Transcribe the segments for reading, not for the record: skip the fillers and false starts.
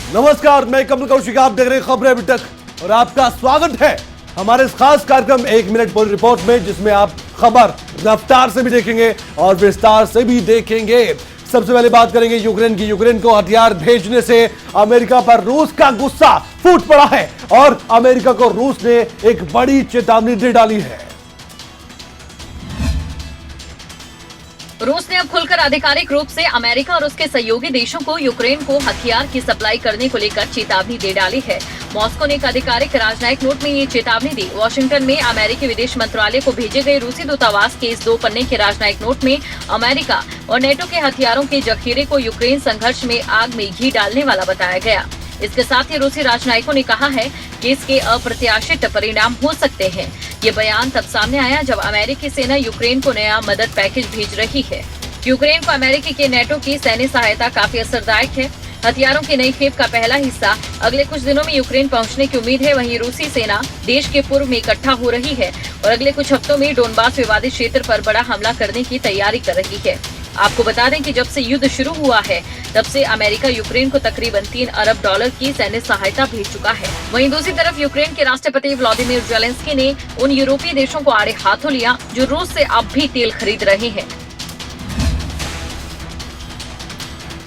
नमस्कार, मैं कमल कौशिक, आप देख रहे हैं खबरें अभी तक और आपका स्वागत है हमारे इस खास कार्यक्रम 1 मिनट पूरी रिपोर्ट में, जिसमें आप खबर रफ्तार से भी देखेंगे और विस्तार से भी देखेंगे। सबसे पहले बात करेंगे यूक्रेन की। यूक्रेन को हथियार भेजने से अमेरिका पर रूस का गुस्सा फूट पड़ा है और अमेरिका को रूस ने एक बड़ी चेतावनी दे डाली है। रूस ने अब खुलकर आधिकारिक रूप से अमेरिका और उसके सहयोगी देशों को यूक्रेन को हथियार की सप्लाई करने को लेकर चेतावनी दे डाली है। मॉस्को ने एक आधिकारिक राजनयिक नोट में ये चेतावनी दी। वॉशिंगटन में अमेरिकी विदेश मंत्रालय को भेजे गए रूसी दूतावास के इस 2 पन्ने के राजनयिक नोट में अमेरिका और नेटो के हथियारों के जखीरे को यूक्रेन संघर्ष में आग में घी डालने वाला बताया गया। इसके साथ ही रूसी राजनयिकों ने कहा है कि इसके अप्रत्याशित परिणाम हो सकते हैं। ये बयान तब सामने आया जब अमेरिकी सेना यूक्रेन को नया मदद पैकेज भेज रही है। यूक्रेन को अमेरिकी के नेटो की सैन्य सहायता काफी असरदायक है। हथियारों की नई खेप का पहला हिस्सा अगले कुछ दिनों में यूक्रेन पहुंचने की उम्मीद है। वहीं रूसी सेना देश के पूर्व में इकट्ठा हो रही है और अगले कुछ हफ्तों में डोनबास विवादित क्षेत्र पर बड़ा हमला करने की तैयारी कर रही है। आपको बता दें कि जब से युद्ध शुरू हुआ है तब से अमेरिका यूक्रेन को तकरीबन $3 अरब की सैन्य सहायता भेज चुका है। वहीं दूसरी तरफ यूक्रेन के राष्ट्रपति व्लादिमीर जेलेंस्की ने उन यूरोपीय देशों को आड़े हाथों लिया जो रूस से अब भी तेल खरीद रहे हैं।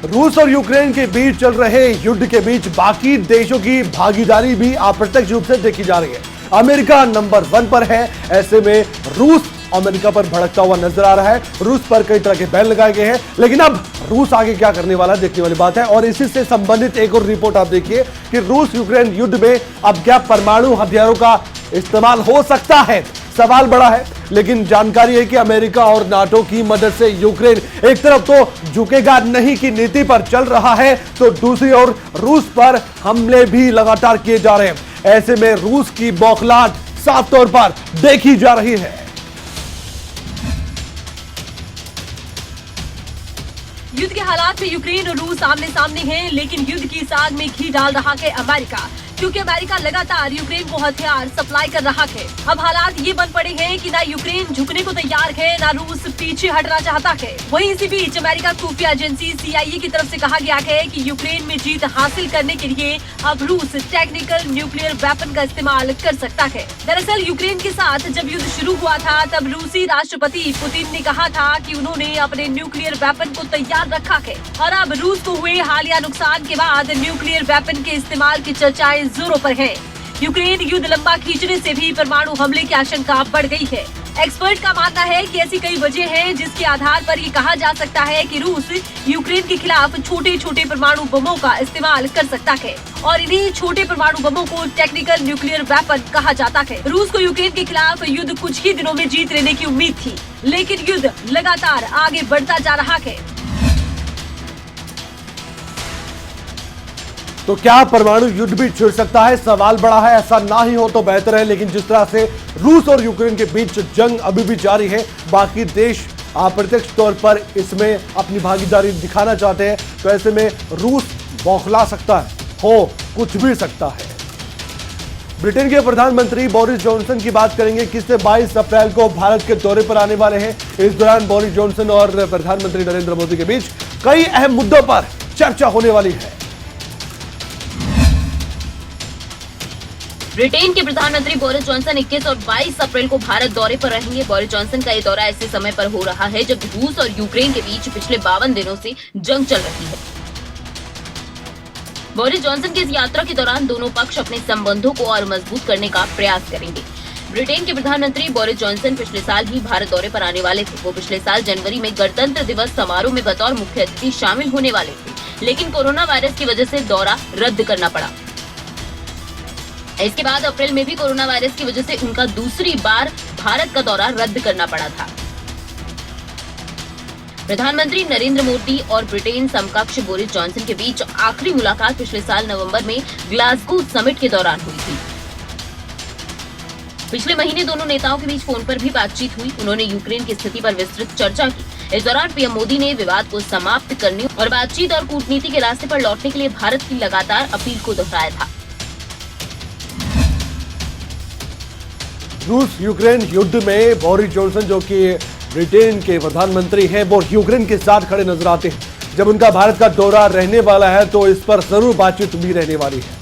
रूस और यूक्रेन के बीच चल रहे युद्ध के बीच बाकी देशों की भागीदारी भी अप्रत्यक्ष रूप से देखी जा रही है। अमेरिका नंबर 1 पर है। ऐसे में रूस अमेरिका पर भड़कता हुआ नजर आ रहा है। रूस पर कई तरह के बैन लगाए गए हैं, लेकिन अब रूस आगे क्या करने वाला है देखने वाली बात है। और इसी से संबंधित एक और रिपोर्ट आप देखिए कि रूस यूक्रेन युद्ध में अब क्या परमाणु हथियारों का इस्तेमाल हो सकता है। सवाल बड़ा है, लेकिन जानकारी है कि अमेरिका और नाटो की मदद से यूक्रेन एक तरफ तो झुकेगा नहीं की नीति पर चल रहा है, तो दूसरी ओर रूस पर हमले भी लगातार किए जा रहे हैं। ऐसे में रूस की बौखलाहट साफ तौर पर देखी जा रही है। युद्ध के हालात में यूक्रेन और रूस आमने सामने हैं, लेकिन युद्ध की इस आग में घी डाल रहा है अमेरिका, क्योंकि अमेरिका लगातार यूक्रेन को हथियार सप्लाई कर रहा है। अब हालात ये बन पड़े हैं कि ना यूक्रेन झुकने को तैयार है, ना रूस पीछे हटना चाहता है। वहीं इसी बीच अमेरिका खुफिया एजेंसी CIA की तरफ से कहा गया है कि यूक्रेन में जीत हासिल करने के लिए अब रूस टेक्निकल न्यूक्लियर वेपन का इस्तेमाल कर सकता है। दरअसल यूक्रेन के साथ जब युद्ध शुरू हुआ था तब रूसी राष्ट्रपति पुतिन ने कहा था कि उन्होंने अपने न्यूक्लियर वेपन को तैयार रखा है और अब रूस को हुए हालिया नुकसान के बाद न्यूक्लियर वेपन के इस्तेमाल की चर्चाएं जोरों पर है। यूक्रेन युद्ध लंबा खींचने से भी परमाणु हमले की आशंका बढ़ गई है। एक्सपर्ट का मानना है कि ऐसी कई वजह हैं जिसके आधार पर ये कहा जा सकता है कि रूस यूक्रेन के खिलाफ छोटे छोटे परमाणु बमों का इस्तेमाल कर सकता है और इन्हीं छोटे परमाणु बमों को टेक्निकल न्यूक्लियर वेपन कहा जाता है। रूस को यूक्रेन के खिलाफ युद्ध कुछ ही दिनों में जीत लेने की उम्मीद थी, लेकिन युद्ध लगातार आगे बढ़ता जा रहा है। तो क्या परमाणु युद्ध भी छिड़ सकता है? सवाल बड़ा है। ऐसा ना ही हो तो बेहतर है, लेकिन जिस तरह से रूस और यूक्रेन के बीच जंग अभी भी जारी है, बाकी देश अप्रत्यक्ष तौर पर इसमें अपनी भागीदारी दिखाना चाहते हैं, तो ऐसे में रूस बौखला सकता है, हो कुछ भी सकता है। ब्रिटेन के प्रधानमंत्री बोरिस जॉनसन की बात करेंगे, किससे 22 अप्रैल को भारत के दौरे पर आने वाले हैं। इस दौरान बोरिस जॉनसन और प्रधानमंत्री नरेंद्र मोदी के बीच कई अहम मुद्दों पर चर्चा होने वाली है। ब्रिटेन के प्रधानमंत्री बोरिस जॉनसन 21 और 22 अप्रैल को भारत दौरे पर रहेंगे। बोरिस जॉनसन का ये दौरा ऐसे समय पर हो रहा है जब रूस और यूक्रेन के बीच पिछले 52 दिनों से जंग चल रही है। बोरिस जॉनसन की इस यात्रा के दौरान दोनों पक्ष अपने संबंधों को और मजबूत करने का प्रयास करेंगे। ब्रिटेन के प्रधानमंत्री बोरिस जॉनसन पिछले साल ही भारत दौरे पर आने वाले थे। वो पिछले साल जनवरी में गणतंत्र दिवस समारोह में बतौर मुख्य अतिथि शामिल होने वाले थे, लेकिन कोरोना वायरस की वजह से दौरा रद्द करना पड़ा। इसके बाद अप्रैल में भी कोरोना वायरस की वजह से उनका दूसरी बार भारत का दौरा रद्द करना पड़ा था। प्रधानमंत्री नरेंद्र मोदी और ब्रिटेन समकक्ष बोरिस जॉनसन के बीच आखिरी मुलाकात पिछले साल नवंबर में ग्लासगो समिट के दौरान हुई थी। पिछले महीने दोनों नेताओं के बीच फोन पर भी बातचीत हुई। उन्होंने यूक्रेन की स्थिति पर विस्तृत चर्चा की। इस दौरान पीएम मोदी ने विवाद को समाप्त करने और बातचीत और कूटनीति के रास्ते पर लौटने के लिए भारत की लगातार अपील को दोहराया था। रूस यूक्रेन युद्ध में बोरिस जॉनसन, जो कि ब्रिटेन के प्रधानमंत्री हैं, वो यूक्रेन के साथ खड़े नजर आते हैं। जब उनका भारत का दौरा रहने वाला है तो इस पर जरूर बातचीत भी रहने वाली है।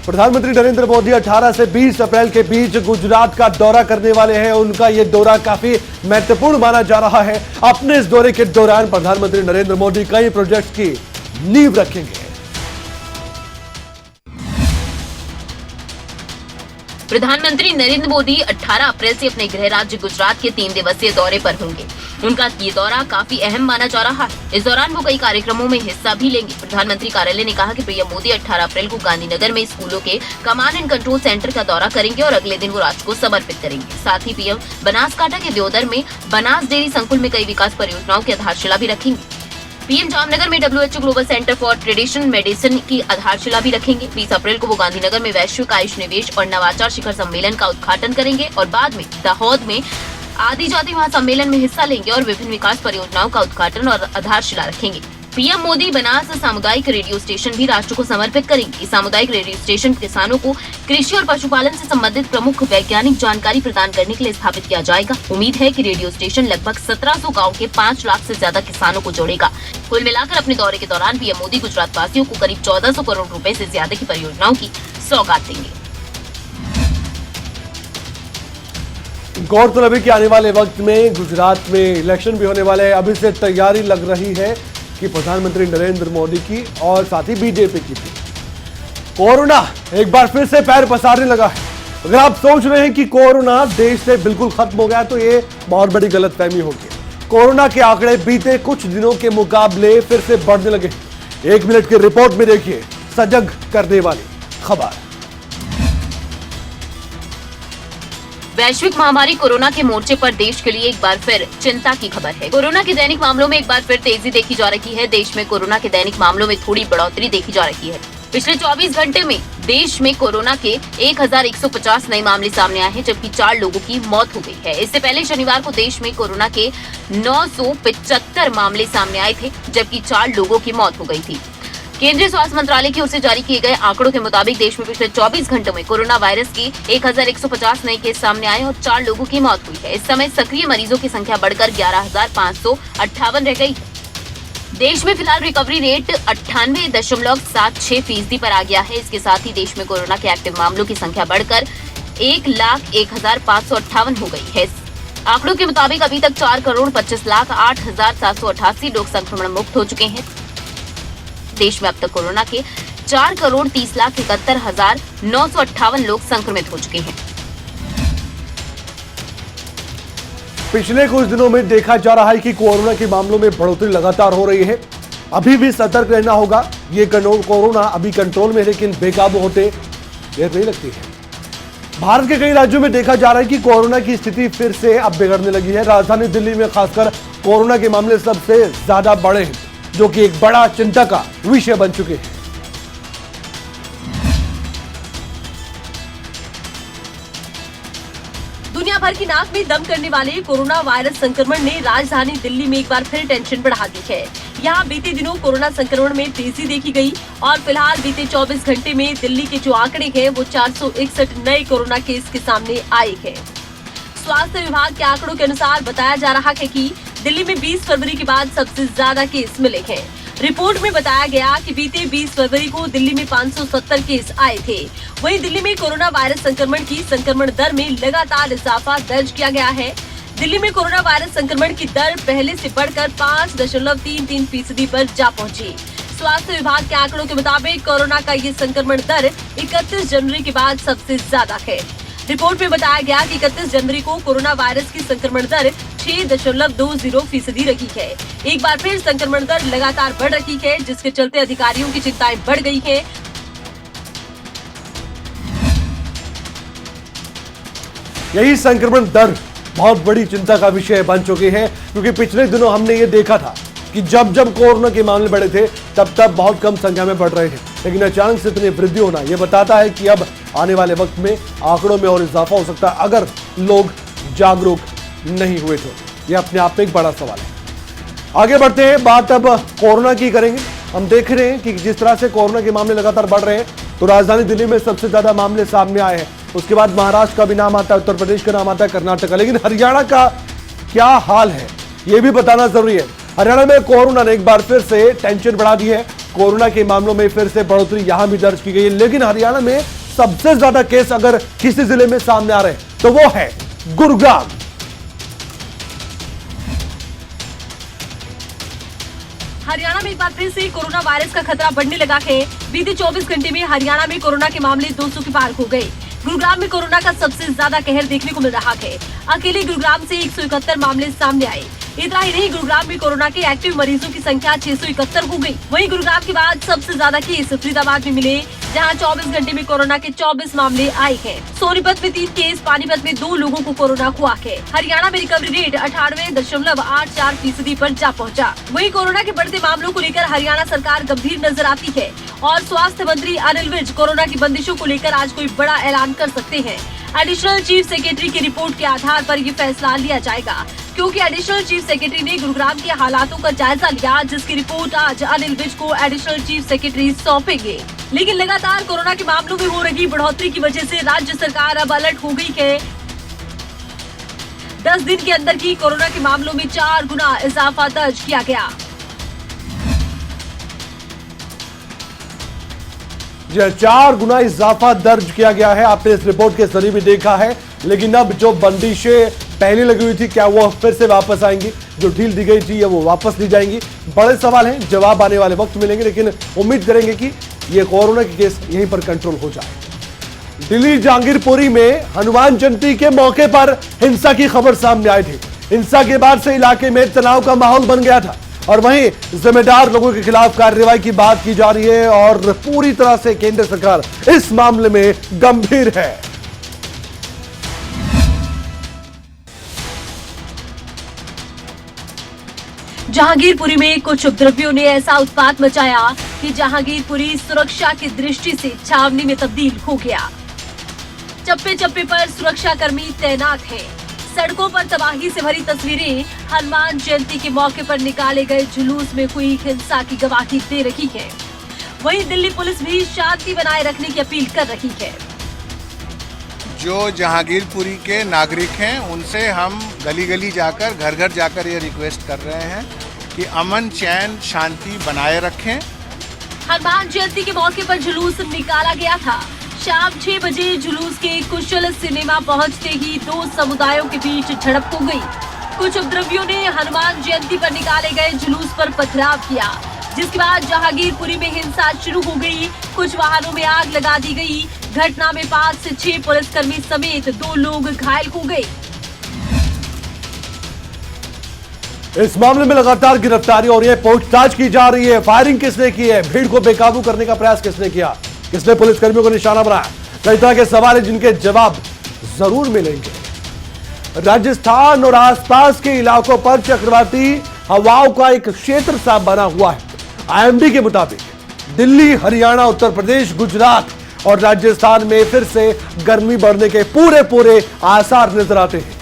प्रधानमंत्री नरेंद्र मोदी 18 से 20 अप्रैल के बीच गुजरात का दौरा करने वाले हैं। उनका यह दौरा काफी महत्वपूर्ण माना जा रहा है। अपने इस दौरे के दौरान प्रधानमंत्री नरेंद्र मोदी कई प्रोजेक्ट्स की नींव रखेंगे। प्रधानमंत्री नरेंद्र मोदी 18 अप्रैल से अपने गृह राज्य गुजरात के 3 दिवसीय दौरे पर होंगे। उनका ये दौरा काफी अहम माना जा रहा है। इस दौरान वो कई कार्यक्रमों में हिस्सा भी लेंगे। प्रधानमंत्री कार्यालय ने कहा कि पीएम मोदी 18 अप्रैल को गांधीनगर में स्कूलों के कमांड एंड कंट्रोल सेंटर का दौरा करेंगे और अगले दिन वो राष्ट्र को समर्पित करेंगे। साथ ही पीएम बनासकांठा के दियोदर में बनास डेयरी संकुल में कई विकास परियोजनाओं की आधारशिला भी रखेंगे। पीएम जामनगर में WHO global centre for traditional medicine की आधारशिला भी रखेंगे। 20 अप्रैल को वो गांधीनगर में वैश्विक आयुष निवेश और नवाचार शिखर सम्मेलन का उद्घाटन करेंगे और बाद में दाहोद में आदिजाति महासम्मेलन में हिस्सा लेंगे और विभिन्न विकास परियोजनाओं का उद्घाटन और आधारशिला रखेंगे। पीएम मोदी बनास सामुदायिक रेडियो स्टेशन भी राष्ट्र को समर्पित करेंगे। इस सामुदायिक रेडियो स्टेशन किसानों को कृषि और पशुपालन से संबंधित प्रमुख वैज्ञानिक जानकारी प्रदान करने के लिए स्थापित किया जाएगा। उम्मीद है कि रेडियो स्टेशन लगभग 1700 गाँव के 5 लाख से ज्यादा किसानों को जोड़ेगा। कुल मिलाकर अपने दौरे के दौरान पीएम मोदी गुजरात वासियों को करीब 1400 करोड़ रुपए से ज्यादा की परियोजनाओं की सौगात देंगे। गौरतलब है कि आने वाले वक्त में गुजरात में इलेक्शन भी होने वाले हैं। अभी से तैयारी लग रही है कि प्रधानमंत्री नरेंद्र मोदी की और साथ ही बीजेपी की भी। कोरोना एक बार फिर से पैर पसारने लगा है। अगर आप सोच रहे हैं कि कोरोना देश से बिल्कुल खत्म हो गया तो ये बहुत बड़ी गलतफहमी होगी। कोरोना के आंकड़े बीते कुछ दिनों के मुकाबले फिर से बढ़ने लगे। 1 मिनट की रिपोर्ट में देखिए सजग करने वाली खबर। वैश्विक महामारी कोरोना के मोर्चे पर देश के लिए एक बार फिर चिंता की खबर है। कोरोना के दैनिक मामलों में एक बार फिर तेजी देखी जा रही है। देश में कोरोना के दैनिक मामलों में थोड़ी बढ़ोतरी देखी जा रही है। पिछले 24 घंटे में देश में कोरोना के 1150 नए मामले सामने आए हैं, जबकि 4 लोगों की मौत हो गई है। इससे पहले शनिवार को देश में कोरोना के 975 मामले सामने आए थे, जबकि 4 लोगों की मौत हो गई थी। केंद्रीय स्वास्थ्य मंत्रालय की ओर से जारी किए गए आंकड़ों के मुताबिक देश में पिछले 24 घंटों में कोरोना वायरस की 1150 नए केस सामने आए और 4 लोगों की मौत हुई है। इस समय सक्रिय मरीजों की संख्या बढ़कर 11,558 रह गई। देश में फिलहाल रिकवरी रेट 98.76% पर आ गया है। इसके साथ ही देश में कोरोना के एक्टिव मामलों की संख्या बढ़कर 1,01,558 हो गई है। आंकड़ों के मुताबिक अभी तक 4,25,08,788 लोग संक्रमण मुक्त हो चुके हैं। देश में अब तक कोरोना के 4,30,71,958 लोग संक्रमित हो चुके हैं। पिछले कुछ दिनों में देखा जा रहा है कि कोरोना के मामलों में बढ़ोतरी लगातार हो रही है। अभी भी सतर्क रहना होगा। ये कोरोना अभी कंट्रोल में है, लेकिन बेकाबू होते देर नहीं लगती है। भारत के कई राज्यों में देखा जा रहा है कि कोरोना की स्थिति फिर से अब बिगड़ने लगी है। राजधानी दिल्ली में खासकर कोरोना के मामले सबसे ज्यादा बढ़े हैं, जो कि एक बड़ा चिंता का विषय बन चुके हैं। दुनिया भर की नाक में दम करने वाले कोरोना वायरस संक्रमण ने राजधानी दिल्ली में एक बार फिर टेंशन बढ़ा दी है। यहाँ बीते दिनों कोरोना संक्रमण में तेजी देखी गई और फिलहाल बीते 24 घंटे में दिल्ली के जो आंकड़े हैं वो 461 नए कोरोना केस के सामने आए हैं। स्वास्थ्य विभाग के आंकड़ों के अनुसार बताया जा रहा है कि दिल्ली में 20 फरवरी के बाद सबसे ज्यादा केस मिले हैं। रिपोर्ट में बताया गया कि बीते 20 फरवरी को दिल्ली में 570 केस आए थे। वहीं दिल्ली में कोरोना वायरस संक्रमण की संक्रमण दर में लगातार इजाफा दर्ज किया गया है। दिल्ली में कोरोना वायरस संक्रमण की दर पहले से बढ़कर 5.33% पर जा पहुंची। स्वास्थ्य विभाग के आंकड़ों के मुताबिक कोरोना का ये संक्रमण दर 31 जनवरी के बाद सबसे ज्यादा है। रिपोर्ट में बताया गया कि 31 जनवरी को कोरोना वायरस की संक्रमण दर 6.20% रही है। एक बार फिर संक्रमण दर लगातार बढ़ रही है, जिसके चलते अधिकारियों की चिंताएं बढ़ गई है। यही संक्रमण दर बहुत बड़ी चिंता का विषय बन चुकी है, क्योंकि पिछले दिनों हमने ये देखा था कि जब जब कोरोना के मामले बढ़े थे तब बहुत कम संख्या में बढ़ रहे थे, लेकिन अचानक से इतनी वृद्धि होना यह बताता है कि अब आने वाले वक्त में आंकड़ों में और इजाफा हो सकता है अगर लोग जागरूक नहीं हुए तो। यह अपने आप में एक बड़ा सवाल है। आगे बढ़ते हैं, बात अब कोरोना की करेंगे। हम देख रहे हैं कि जिस तरह से कोरोना के मामले लगातार बढ़ रहे हैं, तो राजधानी दिल्ली में सबसे ज्यादा मामले सामने आए हैं। उसके बाद महाराष्ट्र का भी नाम आता है, उत्तर प्रदेश का नाम आता है, कर्नाटक का। लेकिन हरियाणा का क्या हाल है ये भी बताना जरूरी है। हरियाणा में कोरोना ने एक बार फिर से टेंशन बढ़ा दी है। कोरोना के मामलों में फिर से बढ़ोतरी यहां भी दर्ज की गई है, लेकिन हरियाणा में सबसे ज्यादा केस अगर किसी जिले में सामने आ रहे हैं तो वो है गुरुग्राम। हरियाणा में एक बार फिर से कोरोना वायरस का खतरा बढ़ने लगा है। बीते 24 घंटे में हरियाणा में कोरोना के मामले 200 के पार हो गए। गुरुग्राम में कोरोना का सबसे ज्यादा कहर देखने को मिल रहा है। अकेले गुरुग्राम से 171 मामले सामने आए। इतना ही नहीं, गुरुग्राम में कोरोना के एक्टिव मरीजों की संख्या 671 हो गई। वहीं गुरुग्राम के बाद सबसे ज्यादा केस फरीदाबाद में मिले, जहां 24 घंटे में कोरोना के 24 मामले आए हैं। सोनीपत में 3 केस, पानीपत में 2 लोगों को कोरोना हुआ है। हरियाणा में रिकवरी रेट 98.84% पर जा पहुंचा। वहीं कोरोना के बढ़ते मामलों को लेकर हरियाणा सरकार गंभीर नजर आती है और स्वास्थ्य मंत्री अनिल विज कोरोना की बंदिशों को लेकर आज कोई बड़ा ऐलान कर सकते हैं। एडिशनल चीफ सेक्रेटरी की रिपोर्ट के आधार पर ये फैसला लिया जाएगा, क्योंकि एडिशनल चीफ सेक्रेटरी ने गुरुग्राम के हालातों का जायजा लिया, जिसकी रिपोर्ट आज अनिल विज को एडिशनल चीफ सेक्रेटरी सौंपेंगे। लेकिन लगातार कोरोना के मामलों में हो रही बढ़ोतरी की वजह से राज्य सरकार अब अलर्ट हो गई है। 10 दिन के अंदर ही कोरोना के मामलों में 4 गुना इजाफा दर्ज किया गया। जी 4 गुना इजाफा दर्ज किया गया है। आपने इस रिपोर्ट के जरिए भी देखा है। लेकिन अब जो बंदिशें पहले लगी हुई थी, क्या वो फिर से वापस आएंगी? जो ढील दी गई थी या वो वापस ली जाएंगी? बड़े सवाल हैं, जवाब आने वाले वक्त मिलेंगे, लेकिन उम्मीद करेंगे कि ये कोरोना के केस यहीं पर कंट्रोल हो जाए। दिल्ली जहांगीरपुरी में हनुमान जयंती के मौके पर हिंसा की खबर सामने आई थी। हिंसा के बाद से इलाके में तनाव का माहौल बन गया था और वहीं जिम्मेदार लोगों के खिलाफ कार्रवाई की बात की जा रही है और पूरी तरह से केंद्र सरकार इस मामले में गंभीर है। जहांगीरपुरी में कुछ उपद्रवियों ने ऐसा उत्पात मचाया कि जहांगीरपुरी सुरक्षा की दृष्टि से छावनी में तब्दील हो गया। चप्पे चप्पे पर सुरक्षा कर्मी तैनात हैं। सड़कों पर तबाही से भरी तस्वीरें हनुमान जयंती के मौके पर निकाले गए जुलूस में हुई हिंसा की गवाही दे रही है। वहीं दिल्ली पुलिस भी शांति बनाए रखने की अपील कर रही है। जो जहांगीरपुरी के नागरिक हैं उनसे हम गली गली जाकर, घर घर जाकर ये रिक्वेस्ट कर रहे हैं कि अमन चैन शांति बनाए रखें। हनुमान जयंती के मौके पर जुलूस निकाला गया था। शाम 6 बजे जुलूस के कुशल सिनेमा पहुंचते ही 2 समुदायों के बीच झड़प हो गई। कुछ उपद्रवियों ने हनुमान जयंती पर निकाले गए जुलूस पर पथराव किया, जिसके बाद जहांगीरपुरी में हिंसा शुरू हो गई। कुछ वाहनों में आग लगा दी गई। घटना में 5 से 6 पुलिसकर्मी समेत 2 लोग घायल हो गए। इस मामले में लगातार गिरफ्तारी हो रही है, पूछताछ की जा रही है। फायरिंग किसने की है? भीड़ को बेकाबू करने का प्रयास किसने किया? किसने पुलिसकर्मियों को निशाना बनाया? कई तरह के सवाल हैं जिनके जवाब जरूर मिलेंगे। राजस्थान और आसपास के इलाकों पर चक्रवाती हवाओं का एक क्षेत्र सा बना हुआ है। आईएमडी के मुताबिक दिल्ली, हरियाणा, उत्तर प्रदेश, गुजरात और राजस्थान में फिर से गर्मी बढ़ने के पूरे आसार नजर आते हैं।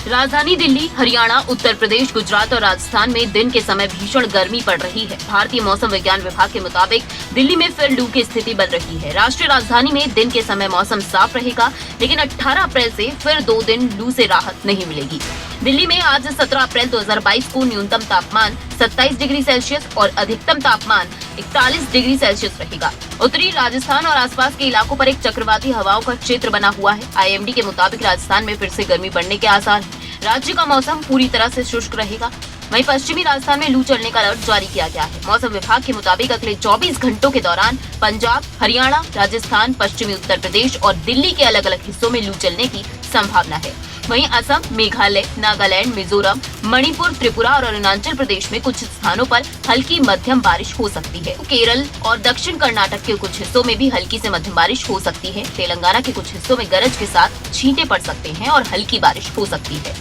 राजधानी दिल्ली, हरियाणा, उत्तर प्रदेश, गुजरात और राजस्थान में दिन के समय भीषण गर्मी पड़ रही है। भारतीय मौसम विज्ञान विभाग के मुताबिक दिल्ली में फिर लू की स्थिति बन रही है। राष्ट्रीय राजधानी में दिन के समय मौसम साफ रहेगा, लेकिन 18 अप्रैल से फिर 2 दिन लू से राहत नहीं मिलेगी। दिल्ली में आज 17 अप्रैल 2022 को न्यूनतम तापमान 27 डिग्री सेल्सियस और अधिकतम तापमान 41 डिग्री सेल्सियस रहेगा। उत्तरी राजस्थान और आसपास के इलाकों पर एक चक्रवाती हवाओं का क्षेत्र बना हुआ है। आईएमडी के मुताबिक राजस्थान में फिर से गर्मी बढ़ने के आसार हैं। राज्य का मौसम पूरी तरह से शुष्क रहेगा। वहीं पश्चिमी राजस्थान में लू चलने का अलर्ट जारी किया गया है। मौसम विभाग के मुताबिक अगले 24 घंटों के दौरान पंजाब, हरियाणा, राजस्थान, पश्चिमी उत्तर प्रदेश और दिल्ली के अलग अलग हिस्सों में लू चलने की संभावना है। वहीं असम, मेघालय, नागालैंड, मिजोरम, मणिपुर, त्रिपुरा और अरुणाचल प्रदेश में कुछ स्थानों पर हल्की मध्यम बारिश हो सकती है। केरल और दक्षिण कर्नाटक के कुछ हिस्सों में भी हल्की से मध्यम बारिश हो सकती है। तेलंगाना के कुछ हिस्सों में गरज के साथ छींटे पड़ सकते हैं और हल्की बारिश हो सकती है।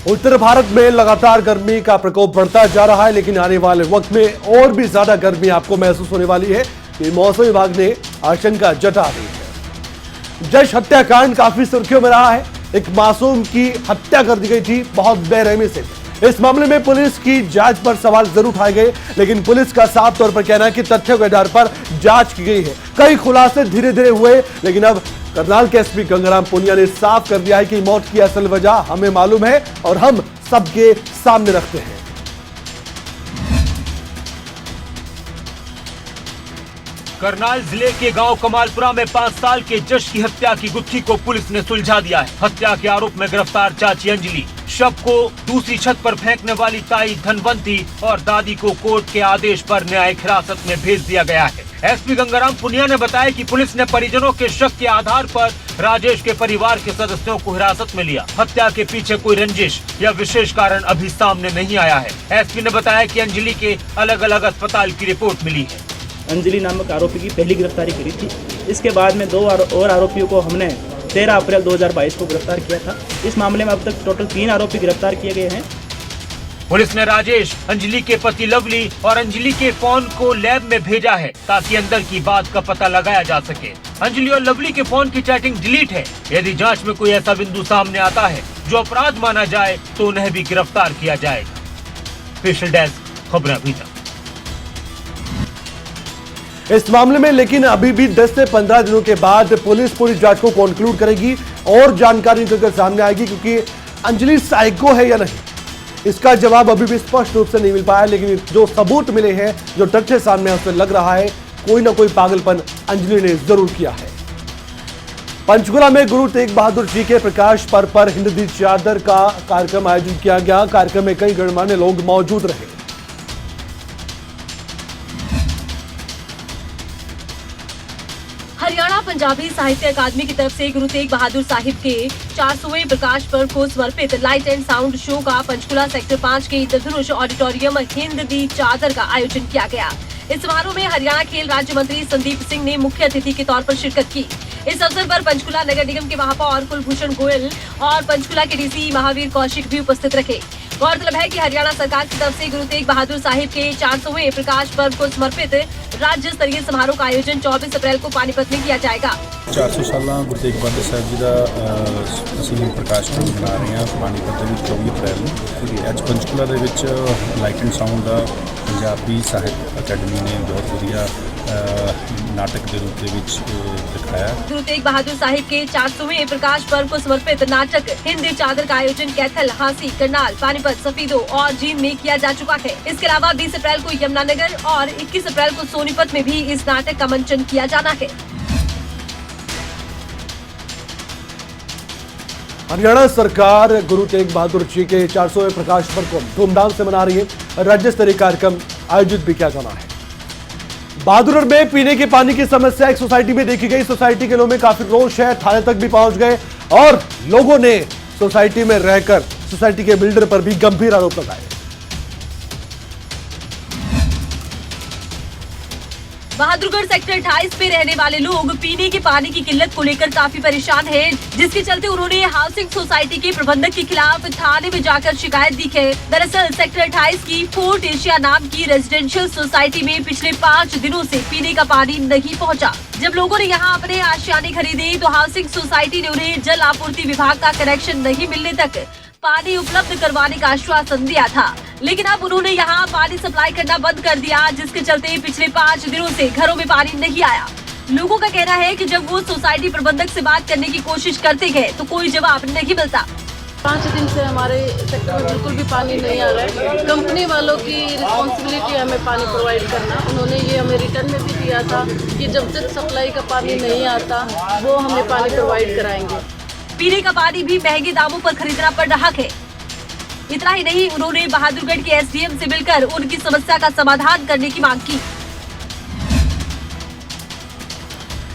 उत्तर भारत में लगातार गर्मी का प्रकोप बढ़ता जा रहा है, लेकिन आने वाले वक्त में और भी ज्यादा गर्मी आपको महसूस होने वाली है। ये मौसम विभाग ने आशंका जता दी है। जश हत्याकांड काफी सुर्खियों में रहा है। एक मासूम की हत्या कर दी गई थी बहुत बेरहमी से। इस मामले में पुलिस की जांच पर सवाल जरूर उठाए गए, लेकिन पुलिस का साफ तौर पर कहना है कि तथ्यों के आधार पर जांच की गई है। कई खुलासे धीरे धीरे हुए, लेकिन अब करनाल के एसपी गंगाराम पुनिया ने साफ कर दिया है कि मौत की असल वजह हमें मालूम है और हम सबके सामने रखते हैं। करनाल जिले के गांव कमालपुरा में 5 साल के जश की हत्या की गुत्थी को पुलिस ने सुलझा दिया है। हत्या के आरोप में गिरफ्तार चाची अंजलि, शव को दूसरी छत पर फेंकने वाली ताई धनवंती और दादी को कोर्ट के आदेश पर न्यायिक हिरासत में भेज दिया गया है। एसपी गंगाराम पुनिया ने बताया कि पुलिस ने परिजनों के शक के आधार पर राजेश के परिवार के सदस्यों को हिरासत में लिया। हत्या के पीछे कोई रंजिश या विशेष कारण अभी सामने नहीं आया है। एसपी ने बताया कि अंजलि के अलग अलग अस्पताल की रिपोर्ट मिली है। अंजलि नामक आरोपी की पहली गिरफ्तारी करी थी। इसके बाद में 2 और आरोपियों को हमने 13 अप्रैल 2022 को गिरफ्तार किया था। इस मामले में अब तक टोटल 3 आरोपी गिरफ्तार किए गए हैं। पुलिस ने राजेश, अंजलि के पति लवली और अंजलि के फोन को लैब में भेजा है ताकि अंदर की बात का पता लगाया जा सके। अंजलि और लवली के फोन की चैटिंग डिलीट है। यदि जांच में कोई ऐसा बिंदु सामने आता है जो अपराध माना जाए तो उन्हें भी गिरफ्तार किया जाएगा। स्पेशल डेस्क खबरें अभी तक। इस मामले में लेकिन अभी भी 10 से 15 दिनों के बाद पुलिस पूरी जांच को कंक्लूड करेगी और जानकारी निकलकर सामने आएगी, क्योंकि अंजलि साइको है या नहीं इसका जवाब अभी भी स्पष्ट रूप से नहीं मिल पाया। लेकिन जो सबूत मिले हैं, जो तथ्य सामने उसमें लग रहा है कोई ना कोई पागलपन अंजलि ने जरूर किया है। पंचकुला में गुरु तेग बहादुर जी के प्रकाश पर्व पर हिंद दी चादर का कार्यक्रम आयोजित किया गया। कार्यक्रम में कई गणमान्य लोग मौजूद रहे। हरियाणा पंजाबी साहित्य अकादमी की तरफ से गुरु तेग बहादुर साहिब के 400वें प्रकाश पर्व को समर्पित लाइट एंड साउंड शो का पंचकुला सेक्टर 5 के इंद्रधनुष ऑडिटोरियम हिंद दी चादर का आयोजन किया गया। इस समारोह में हरियाणा खेल राज्य मंत्री संदीप सिंह ने मुख्य अतिथि के तौर पर शिरकत की। इस अवसर पर पंचकुला नगर निगम के महापौर कुलभूषण गोयल और पंचकुला के डीसी महावीर कौशिक भी उपस्थित रहे। गौरतलब है कि हरियाणा सरकार की तरफ से गुरु तेग बहादुर साहिब के 400वें प्रकाश पर्व को समर्पित राज्य स्तरीय समारोह का आयोजन 24 अप्रैल को पानीपत में किया जाएगा। 400 साल गुरु तेग बहादुर साहब जी का ਅਸੀਂ ਪ੍ਰਕਾਸ਼ ਪੁਰਬ ਮਨਾ ਰਹੇ ਹਾਂ ਪਾਣੀਪਤ ਦੇ ਵਿੱਚ 24 ਅਪ੍ਰੈਲ ਨੂੰ। ਅੱਜ ਪੰਚਕੂਲਾ ਦੇ ਵਿੱਚ ਲਾਈਟ ਐਂਡ ਸਾਊਂਡ ਦਾ ਪੰਜਾਬੀ ਸਾਹਿਤ ਅਕੈਡਮੀ ਨੇ ਬਹੁਤ ਵਧੀਆ नाटक के रूप में दिखाया। गुरु तेग बहादुर साहिब के 400वें प्रकाश पर्व को समर्पित नाटक हिंद दी चादर का आयोजन कैथल, हांसी, करनाल, पानीपत, सफीदो और जींद में किया जा चुका है। इसके अलावा 20 अप्रैल को यमुनानगर और 21 अप्रैल को सोनीपत में भी इस नाटक का मंचन किया जाना है। हरियाणा सरकार गुरु तेग बहादुर जी के 400वें प्रकाश पर्व को धूमधाम से मना रही है। राज्य स्तरीय कार्यक्रम आयोजित भी किया जाना है। बहादुरगढ़ में पीने के पानी की समस्या एक सोसाइटी में देखी गई। सोसाइटी के लोगों में काफी रोष है, थाने तक भी पहुंच गए और लोगों ने सोसाइटी में रहकर सोसाइटी के बिल्डर पर भी गंभीर आरोप लगाए। बहादुरगढ़ सेक्टर 28 पे रहने वाले लोग पीने के पानी की किल्लत को लेकर काफी परेशान हैं, जिसके चलते उन्होंने हाउसिंग सोसाइटी के प्रबंधक के खिलाफ थाने में जाकर शिकायत दी है। दरअसल सेक्टर 28 की फोर्ट एशिया नाम की रेजिडेंशियल सोसाइटी में पिछले 5 दिनों से पीने का पानी नहीं पहुंचा। जब लोगों ने यहां अपने आशियाने खरीदे तो हाउसिंग सोसाइटी ने उन्हें जल आपूर्ति विभाग का कनेक्शन नहीं मिलने तक पानी उपलब्ध करवाने का आश्वासन दिया था, लेकिन अब उन्होंने यहाँ पानी सप्लाई करना बंद कर दिया, जिसके चलते पिछले 5 दिनों से घरों में पानी नहीं आया। लोगों का कहना है कि जब वो सोसाइटी प्रबंधक से बात करने की कोशिश करते हैं तो कोई जवाब नहीं मिलता। 5 दिन से हमारे सेक्टर में बिल्कुल भी पानी नहीं आ रहा है। कंपनी वालों की रिस्पॉन्सिबिलिटी है हमें पानी प्रोवाइड करना। उन्होंने ये हमें रिटर्न में भी दिया था कि जब तक सप्लाई का पानी नहीं आता वो हमें पानी प्रोवाइड कराएंगे। पीने का पानी भी महंगे दामों पर खरीदना पड़ रहा है। इतना ही नहीं, उन्होंने बहादुरगढ़ के एसडीएम से मिलकर उनकी समस्या का समाधान करने की मांग की।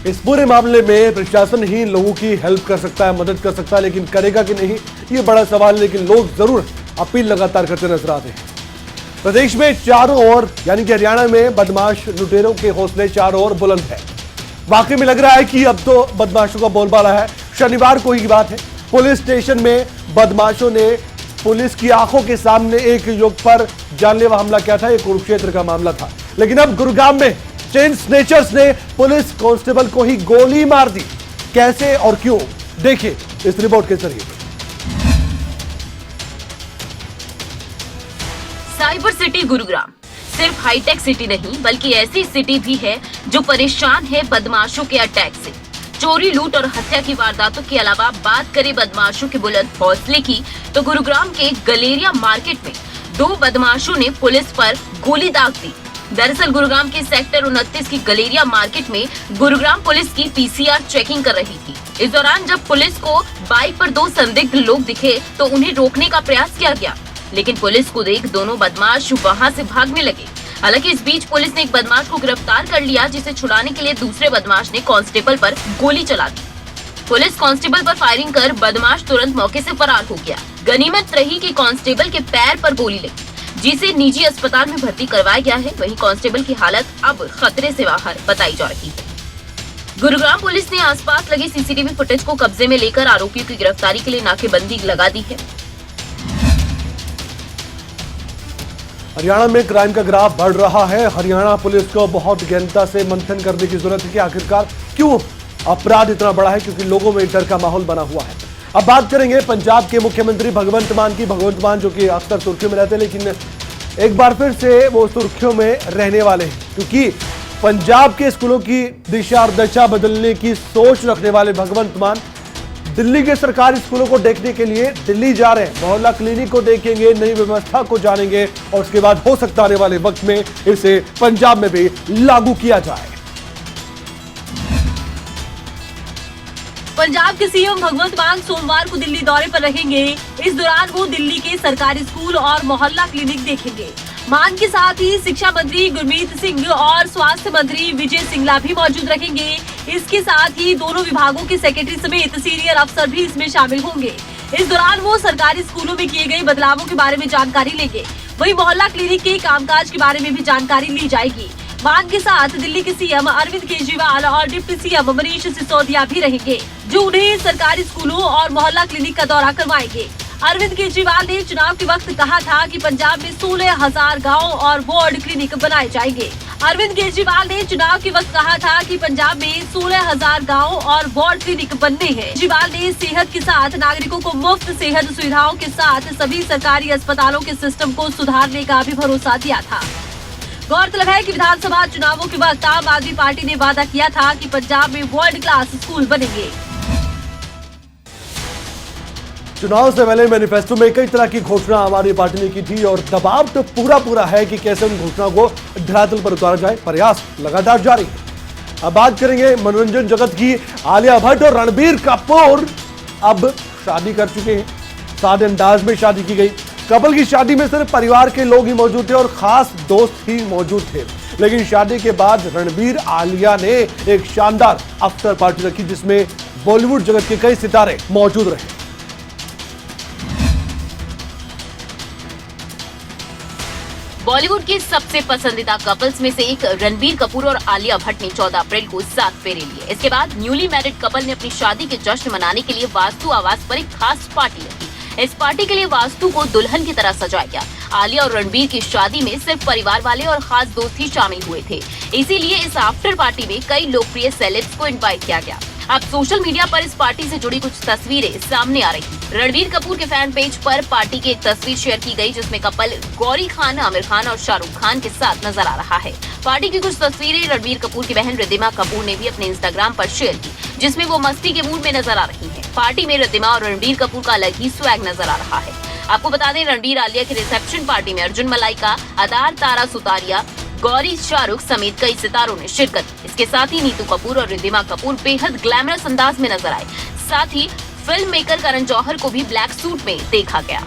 इस पूरे मामले में प्रशासन ही लोगों की हेल्प कर सकता है, मदद कर सकता है, लेकिन करेगा कि नहीं ये बड़ा सवाल है। लेकिन लोग जरूर अपील लगातार करते नजर आते हैं। प्रदेश में चारों ओर यानी कि हरियाणा में बदमाश लुटेरों के हौसले चारों ओर बुलंद है। वाकई में लग रहा है कि अब तो बदमाशों का बोलबाला है। शनिवार को ही बात है, पुलिस स्टेशन में बदमाशों ने पुलिस की आंखों के सामने एक युवक पर जानलेवा हमला किया था। एक कुरुक्षेत्र का मामला था, लेकिन अब गुरुग्राम में चेन स्नेचर्स ने पुलिस कांस्टेबल को ही गोली मार दी। कैसे और क्यों, देखिए इस रिपोर्ट के जरिए। साइबर सिटी गुरुग्राम सिर्फ हाईटेक सिटी नहीं बल्कि ऐसी सिटी भी है जो परेशान है बदमाशों के अटैक से। चोरी, लूट और हत्या की वारदातों के अलावा बात करें बदमाशों के बुलंद हौसले की, तो गुरुग्राम के गलेरिया मार्केट में 2 बदमाशों ने पुलिस पर गोली दाग दी। दरअसल गुरुग्राम के सेक्टर 29 की गलेरिया मार्केट में गुरुग्राम पुलिस की पीसीआर चेकिंग कर रही थी। इस दौरान जब पुलिस को बाइक पर 2 संदिग्ध लोग दिखे तो उन्हें रोकने का प्रयास किया गया, लेकिन पुलिस को देख दोनों बदमाश वहां से भागने लगे। हालांकि इस बीच पुलिस ने एक बदमाश को गिरफ्तार कर लिया, जिसे छुड़ाने के लिए दूसरे बदमाश ने कांस्टेबल पर गोली चला दी। पुलिस कांस्टेबल पर फायरिंग कर बदमाश तुरंत मौके से फरार हो गया। गनीमत रही कि कांस्टेबल के पैर पर गोली लगी, जिसे निजी अस्पताल में भर्ती करवाया गया है। वहीं कांस्टेबल की हालत अब खतरे से बाहर बताई जा रही है। गुरुग्राम पुलिस ने आसपास लगे सीसीटीवी फुटेज को कब्जे में लेकर आरोपियों की गिरफ्तारी के लिए नाकेबंदी लगा दी है। हरियाणा में क्राइम का ग्राफ बढ़ रहा है। हरियाणा पुलिस को बहुत गहनता से मंथन करने की जरूरत है कि आखिरकार क्यों अपराध इतना बड़ा है, क्योंकि लोगों में डर का माहौल बना हुआ है। अब बात करेंगे पंजाब के मुख्यमंत्री भगवंत मान की। भगवंत मान जो कि अक्सर सुर्खियों में रहते हैं, लेकिन एक बार फिर से वो सुर्खियों में रहने वाले हैं, क्योंकि पंजाब के स्कूलों की दिशा और दशा बदलने की सोच रखने वाले भगवंत मान दिल्ली के सरकारी स्कूलों को देखने के लिए दिल्ली जा रहे हैं। मोहल्ला क्लिनिक को देखेंगे, नई व्यवस्था को जानेंगे और उसके बाद हो सकता आने वाले वक्त में इसे पंजाब में भी लागू किया जाए। पंजाब के सीएम भगवंत मान सोमवार को दिल्ली दौरे पर रहेंगे। इस दौरान वो दिल्ली के सरकारी स्कूल और मोहल्ला क्लिनिक देखेंगे। मान के साथ ही शिक्षा मंत्री गुरमीत सिंह और स्वास्थ्य मंत्री विजय सिंगला भी मौजूद रहेंगे। इसके साथ ही दोनों विभागों के सेक्रेटरी समेत सीनियर अफसर भी इसमें शामिल होंगे। इस दौरान वो सरकारी स्कूलों में किए गए बदलावों के बारे में जानकारी लेंगे। वहीं मोहल्ला क्लिनिक के कामकाज के बारे में भी जानकारी ली जाएगी। मान के साथ दिल्ली के सीएम अरविंद केजरीवाल और डिप्टी सीएम मनीष सिसोदिया भी रहेंगे, जो उन्हें सरकारी स्कूलों और मोहल्ला क्लिनिक का दौरा करवाएंगे। अरविंद केजरीवाल ने चुनाव के वक्त कहा था कि पंजाब में 16,000 गांव और वार्ड क्लिनिक बनाए जाएंगे। अरविंद केजरीवाल ने चुनाव के वक्त कहा था कि पंजाब में 16,000 गांव और वार्ड क्लिनिक बनने हैं। केजरीवाल ने सेहत के साथ नागरिकों को मुफ्त सेहत सुविधाओं के साथ सभी सरकारी अस्पतालों के सिस्टम को सुधारने का भी भरोसा दिया था। गौरतलब है कि विधानसभा चुनावों के वक्त आम आदमी पार्टी ने वादा किया था कि पंजाब में वर्ल्ड क्लास स्कूल बनेंगे। चुनाव से पहले मैनिफेस्टो में कई तरह की घोषणा आम आदमी पार्टी ने की थी और दबाव तो पूरा है कि कैसे उन घोषणाओं को धरातल पर उतारा जाए। प्रयास लगातार जारी है। अब बात करेंगे मनोरंजन जगत की। आलिया भट्ट और रणबीर कपूर अब शादी कर चुके हैं। सादे अंदाज में शादी की गई। कपल की शादी में सिर्फ परिवार के लोग ही मौजूद थे और खास दोस्त ही मौजूद थे, लेकिन शादी के बाद रणबीर आलिया ने एक शानदार आफ्टर पार्टी रखी, जिसमें बॉलीवुड जगत के कई सितारे मौजूद रहे। बॉलीवुड के सबसे पसंदीदा कपल्स में से एक रणबीर कपूर और आलिया भट्ट ने 14 अप्रैल को 7 फेरे लिए। इसके बाद न्यूली मैरिड कपल ने अपनी शादी के जश्न मनाने के लिए वास्तु आवास पर एक खास पार्टी रखी। इस पार्टी के लिए वास्तु को दुल्हन की तरह सजाया गया। आलिया और रणबीर की शादी में सिर्फ परिवार वाले और खास दोस्त ही शामिल हुए थे, इसीलिए इस आफ्टर पार्टी में कई लोकप्रिय सेलेब्स को इनवाइट किया गया। अब सोशल मीडिया पर इस पार्टी से जुड़ी कुछ तस्वीरें सामने आ रही। रणबीर कपूर के फैन पेज पर पार्टी की एक तस्वीर शेयर की गई, जिसमें कपल गौरी खान, आमिर खान और शाहरुख खान के साथ नजर आ रहा है। पार्टी की कुछ तस्वीरें रणबीर कपूर की बहन रिद्धिमा कपूर ने भी अपने इंस्टाग्राम पर शेयर की, जिसमें वो मस्ती के मूड में नजर आ रही है। पार्टी में रिद्धिमा और रणबीर कपूर का अलग ही स्वैग नजर आ रहा है। आपको बता दें, रणबीर आलिया की रिसेप्शन पार्टी में अर्जुन मलाइका, अदार तारा सुतारिया, गौरी, शाहरुख समेत कई सितारों ने शिरकत की। इसके साथ ही नीतू कपूर और रिद्धिमा कपूर बेहद ग्लैमरस अंदाज में नजर आए। साथ ही फिल्म मेकर करण जौहर को भी ब्लैक सूट में देखा गया।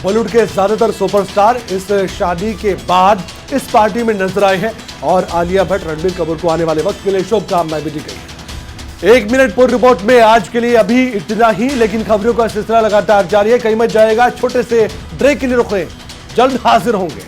बॉलीवुड के ज्यादातर सुपरस्टार इस शादी के बाद इस पार्टी में नजर आए हैं और आलिया भट्ट रणबीर कपूर को आने वाले वक्त के लिए शुभकामनाएं भी दी गई। 1 मिनट पूर्व रिपोर्ट में आज के लिए अभी इतना ही, लेकिन खबरों का सिलसिला लगातार जारी है। कहीं मत जाएगा, छोटे से ब्रेक के लिए रुक रहे हैं, जल्द हाजिर होंगे।